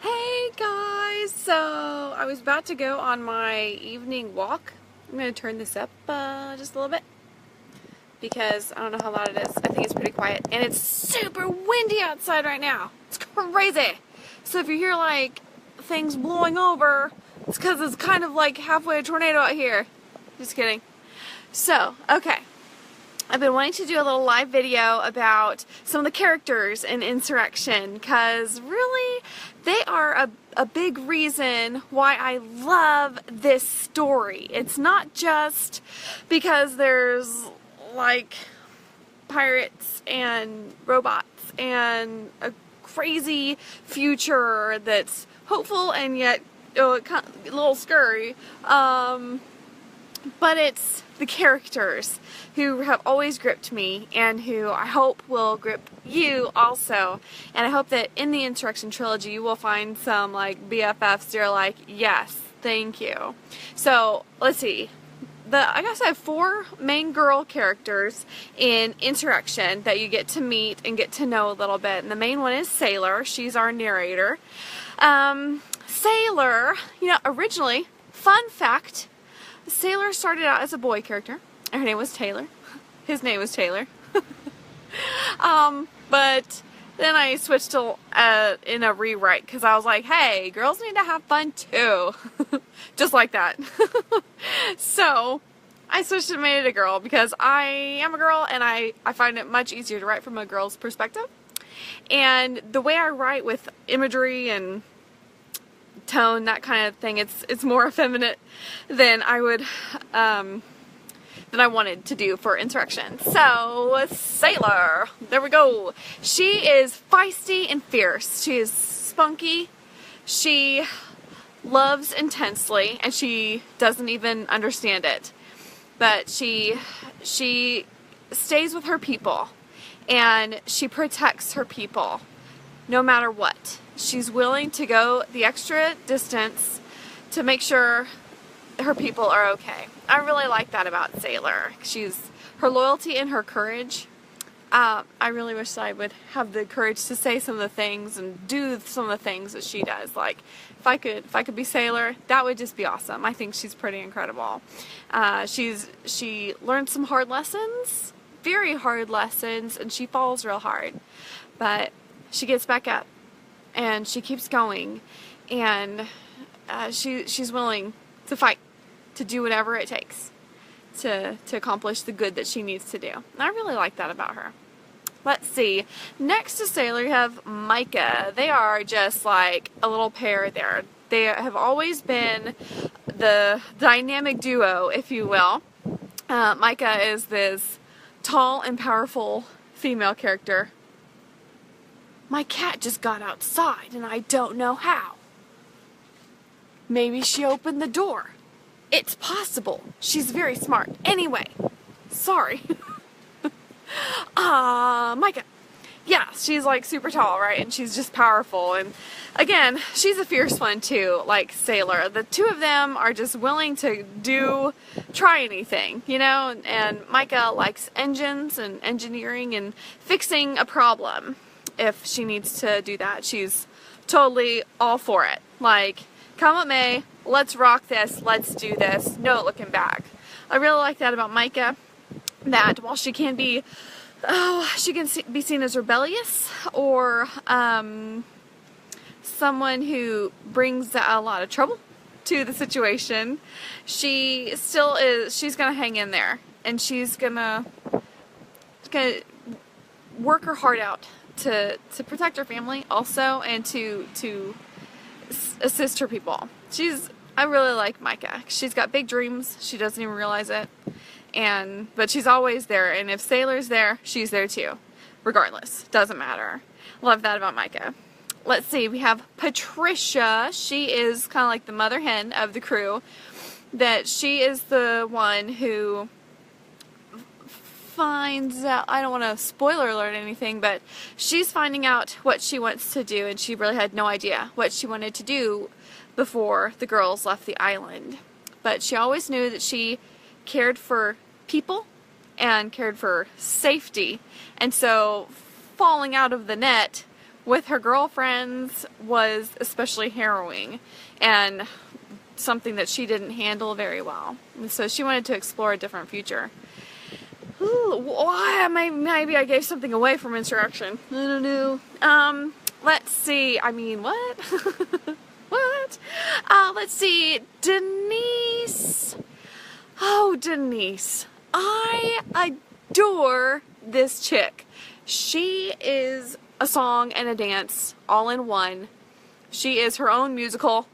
Hey guys, so I was about to go on my evening walk. I'm going to turn this up just a little bit because I don't know how loud it is. I think it's pretty quiet and it's super windy outside right now. It's crazy. So if you hear like things blowing over, it's because it's kind of like halfway a tornado out here. Just kidding. So, okay. I've been wanting to do a little live video about some of the characters in Insurrection because really they are a big reason why I love this story. It's not just because there's like pirates and robots and a crazy future that's hopeful and yet a little scary. But it's the characters who have always gripped me and who I hope will grip you also. And I hope that in the Insurrection trilogy you will find some like BFFs that are like, yes, thank you. So let's see. I guess I have 4 main girl characters in Insurrection that you get to meet and get to know a little bit. And the main one is Sailor. She's our narrator. Sailor, originally, fun fact, Sailor started out as a boy character. Her name was Taylor. His name was Taylor. But then I switched to in a rewrite because I was like, hey, girls need to have fun too. Just like that. So I switched and made it a girl because I am a girl and I find it much easier to write from a girl's perspective. And the way I write with imagery and tone, that kind of thing, it's more effeminate than I would than I wanted to do for Insurrection. So Sailor, there we go. She is feisty and fierce. She is spunky. She loves intensely and she doesn't even understand it. But she stays with her people and she protects her people no matter what. She's willing to go the extra distance to make sure her people are okay. I really like that about Sailor. Her loyalty and her courage. I really wish I would have the courage to say some of the things and do some of the things that she does. Like, if I could be Sailor, that would just be awesome. I think she's pretty incredible. She learned some hard lessons, very hard lessons, and she falls real hard. But she gets back up and she keeps going, and she's willing to fight, to do whatever it takes to accomplish the good that she needs to do. And I really like that about her. Let's see. Next to Sailor, you have Mica. They are just like a little pair there. They have always been the dynamic duo, if you will. Mica is this tall and powerful female character. My cat just got outside and I don't know how. Maybe she opened the door. It's possible. She's very smart. Anyway, sorry. Mica. Yeah, she's like super tall, right? And she's just powerful. And again, she's a fierce one too, like Sailor. The two of them are just willing to try anything, And Mica likes engines and engineering and fixing a problem. If she needs to do that, she's totally all for it. Like, come what may, let's rock this, let's do this, no looking back. I really like that about Mica, that while she can be, be seen as rebellious or someone who brings a lot of trouble to the situation, she still is, she's gonna hang in there, and she's gonna work her heart out to protect her family also, and to assist her people. I really like Mica. She's got big dreams. She doesn't even realize it. But she's always there, and if Sailor's there, she's there too. Regardless. Doesn't matter. Love that about Mica. Let's see, we have Patricia. She is kind of like the mother hen of the crew. That she is the one who finds out, I don't want to spoiler alert anything, but she's finding out what she wants to do, and she really had no idea what she wanted to do before the girls left the island. But she always knew that she cared for people and cared for safety, and so falling out of the net with her girlfriends was especially harrowing and something that she didn't handle very well. And so she wanted to explore a different future. Ooh, why? Maybe I gave something away from Insurrection. I don't know. Let's see. I mean, what? What? Let's see. Denise. Oh, Denise. I adore this chick. She is a song and a dance all in one. She is her own musical.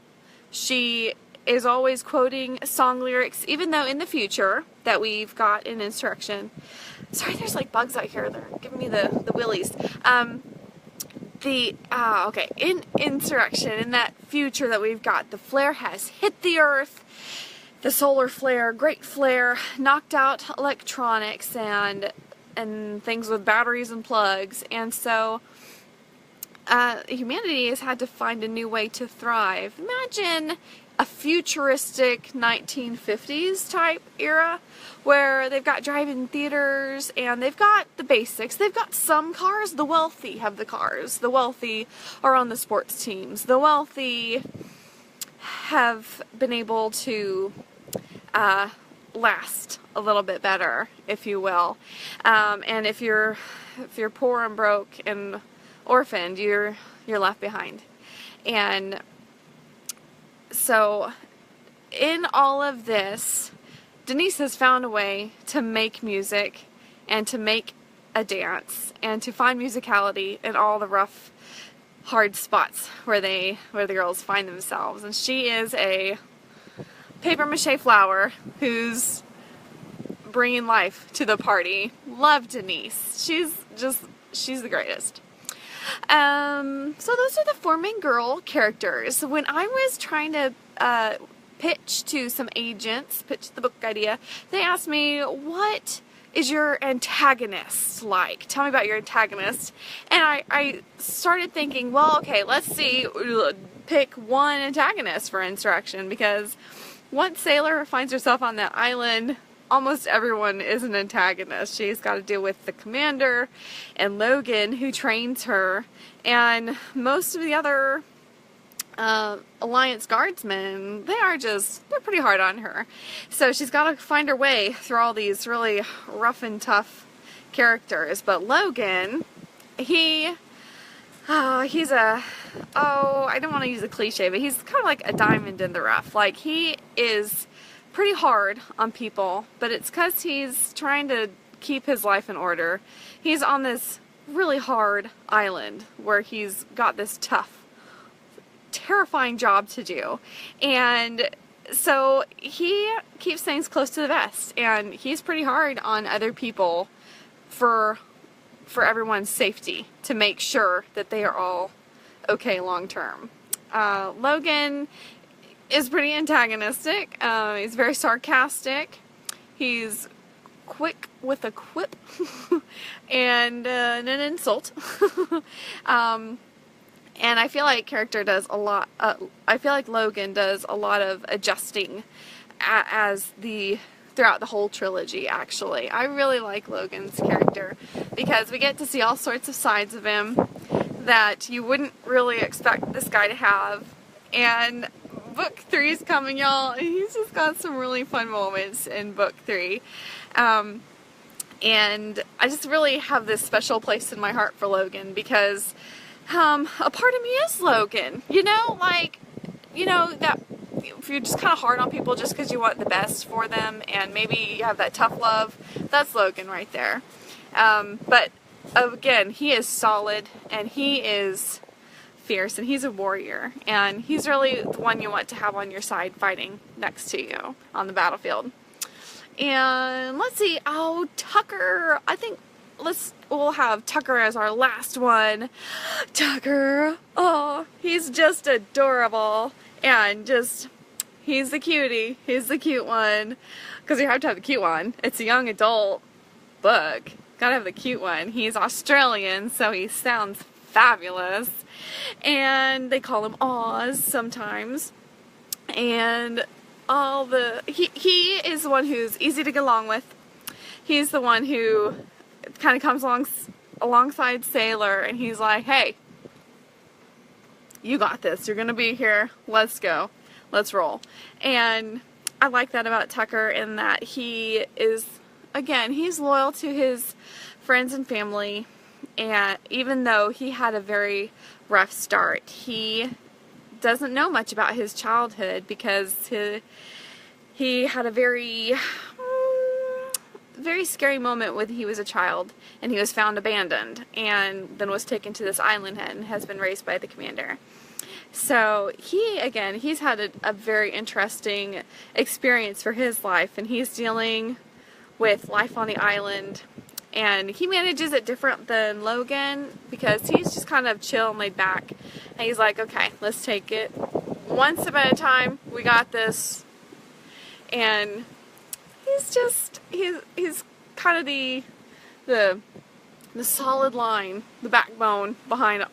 She is always quoting song lyrics, even though in the future that we've got in Insurrection. Sorry, there's like bugs out here. They're giving me the willies. Okay, in Insurrection, in that future that we've got, the flare has hit the earth. The solar flare, great flare, knocked out electronics and things with batteries and plugs, and so humanity has had to find a new way to thrive. Imagine a futuristic 1950s type era where they've got drive-in theaters and they've got the basics. They've got some cars. The wealthy have the cars. The wealthy are on the sports teams. The wealthy have been able to last a little bit better, if you will. And if you're poor and broke and orphaned, you're left behind. And so in all of this, Denise has found a way to make music and to make a dance and to find musicality in all the rough, hard spots where the girls find themselves. And she is a paper mache flower who's bringing life to the party. Love Denise. She's the greatest. So those are the four main girl characters. When I was trying to pitch to some agents, pitch the book idea, they asked me, what is your antagonist like? Tell me about your antagonist. And I started thinking, well, okay, let's see, pick one antagonist for Insurrection, because once Sailor finds herself on that island, almost everyone is an antagonist. She's got to deal with the commander and Logan, who trains her, and most of the other Alliance guardsmen, they're pretty hard on her. So she's got to find her way through all these really rough and tough characters. But Logan, he's I don't want to use a cliche, but he's kind of like a diamond in the rough. Like, he is pretty hard on people, but it's because he's trying to keep his life in order. He's on this really hard island where he's got this tough, terrifying job to do, and so he keeps things close to the vest, and he's pretty hard on other people for everyone's safety, to make sure that they are all okay long term. Logan is pretty antagonistic. He's very sarcastic. He's quick with a quip and an insult. And I feel like I feel like Logan does a lot of adjusting throughout the whole trilogy, actually. I really like Logan's character because we get to see all sorts of sides of him that you wouldn't really expect this guy to have. And book 3 is coming, y'all. He's just got some really fun moments in book 3. And I just really have this special place in my heart for Logan because a part of me is Logan. That if you're just kind of hard on people just because you want the best for them, and maybe you have that tough love, that's Logan right there. But again, he is solid, and he is fierce, and he's a warrior, and he's really the one you want to have on your side fighting next to you on the battlefield. And let's see, Tucker, I think we'll have Tucker as our last one. Tucker, oh, he's just adorable, and he's the cutie, he's the cute one, because you have to have the cute one. It's a young adult book, gotta have the cute one. He's Australian, so he sounds fabulous, and they call him Oz sometimes, and he is the one who's easy to get along with. He's the one who kind of comes alongside Sailor, and he's like, hey, you got this. You're going to be here. Let's go. Let's roll. And I like that about Tucker, in that he is, again, he's loyal to his friends and family. And even though he had a very rough start, he doesn't know much about his childhood, because he had a very scary moment when he was a child, and he was found abandoned and then was taken to this island and has been raised by the commander. So he's had a very interesting experience for his life, and he's dealing with life on the island, and he manages it different than Logan, because he's just kind of chill and laid back, and he's like, okay, let's take it one step at a time, we got this. And he's kind of the solid line, the backbone behind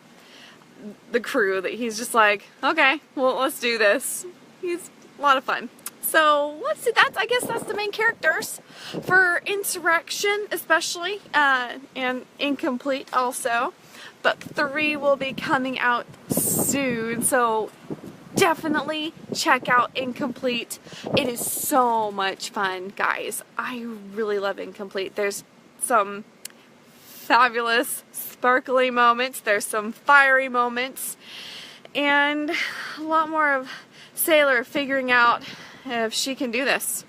the crew, that he's just like, okay, well, let's do this. He's a lot of fun. So let's see, I guess that's the main characters for Insurrection, especially, and Incomplete also. But 3 will be coming out soon, so definitely check out Incomplete. It is so much fun, guys. I really love Incomplete. There's some fabulous, sparkly moments. There's some fiery moments. And a lot more of Sailor figuring out if she can do this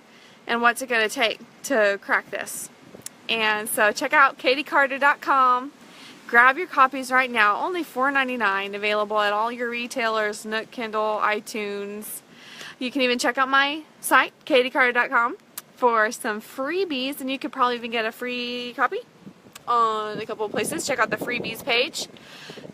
and what's it going to take to crack this. And so check out katiecarter.com. Grab your copies right now, only $4.99, available at all your retailers, Nook, Kindle, iTunes. You can even check out my site, katiecarter.com, for some freebies, and you could probably even get a free copy on a couple of places. Check out the freebies page.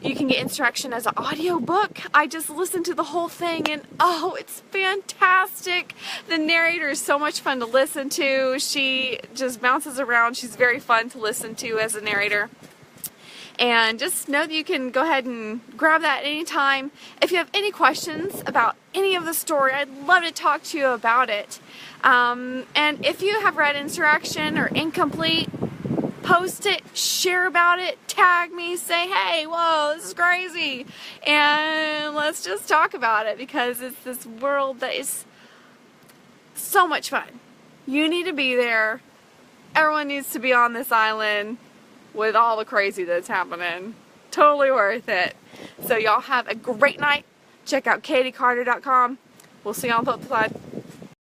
You can get Insurrection as an audiobook. I just listened to the whole thing, and oh, it's fantastic. The narrator is so much fun to listen to. She just bounces around. She's very fun to listen to as a narrator. And just know that you can go ahead and grab that anytime. If you have any questions about any of the story, I'd love to talk to you about it. And if you have read Insurrection or Incomplete, post it, share about it, tag me, say, hey, whoa, this is crazy. And let's just talk about it, because it's this world that is so much fun. You need to be there. Everyone needs to be on this island with all the crazy that's happening. Totally worth it. So y'all have a great night. Check out katiecarter.com. We'll see you on the flip side.